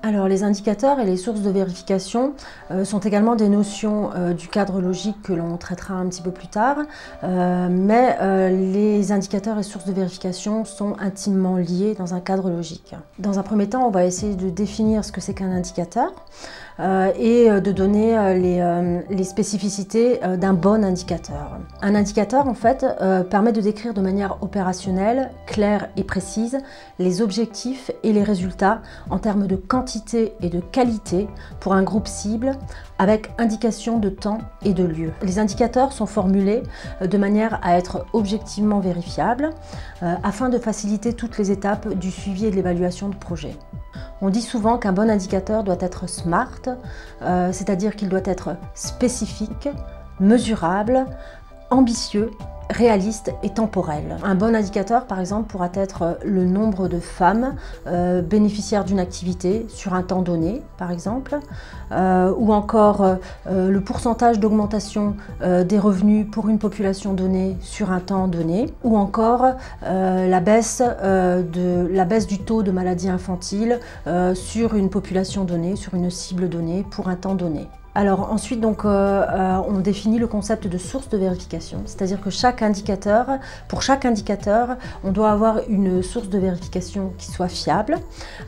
Alors les indicateurs et les sources de vérification sont également des notions du cadre logique que l'on traitera un petit peu plus tard, mais les indicateurs et sources de vérification sont intimement liés dans un cadre logique. Dans un premier temps, on va essayer de définir ce que c'est qu'un indicateur et de donner les spécificités d'un bon indicateur. Un indicateur, en fait, permet de décrire de manière opérationnelle, claire et précise les objectifs et les résultats en termes de quantité et de qualité pour un groupe cible avec indication de temps et de lieu. Les indicateurs sont formulés de manière à être objectivement vérifiables afin de faciliter toutes les étapes du suivi et de l'évaluation de projet. On dit souvent qu'un bon indicateur doit être SMART, c'est-à-dire qu'il doit être spécifique, mesurable, ambitieux, réaliste et temporel. Un bon indicateur, par exemple, pourra être le nombre de femmes bénéficiaires d'une activité sur un temps donné, par exemple, ou encore le pourcentage d'augmentation des revenus pour une population donnée sur un temps donné, ou encore la baisse du taux de maladie infantile sur une population donnée, sur une cible donnée, pour un temps donné. Alors ensuite, donc, on définit le concept de source de vérification, c'est-à-dire que pour chaque indicateur, on doit avoir une source de vérification qui soit fiable.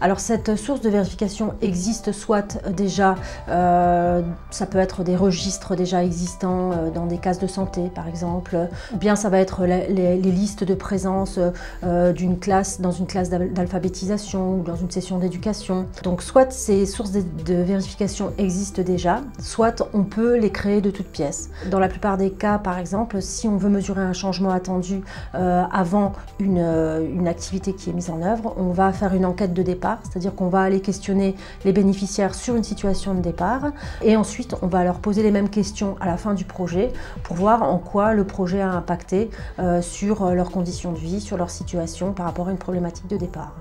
Alors cette source de vérification existe soit déjà, ça peut être des registres déjà existants dans des cases de santé par exemple, ou bien ça va être les listes de présence dans une classe d'alphabétisation ou dans une session d'éducation. Donc soit ces sources de vérification existent déjà, soit on peut les créer de toutes pièces. Dans la plupart des cas, par exemple, si on veut mesurer un changement attendu avant une activité qui est mise en œuvre, on va faire une enquête de départ, c'est-à-dire qu'on va aller questionner les bénéficiaires sur une situation de départ et ensuite on va leur poser les mêmes questions à la fin du projet pour voir en quoi le projet a impacté sur leurs conditions de vie, sur leur situation par rapport à une problématique de départ.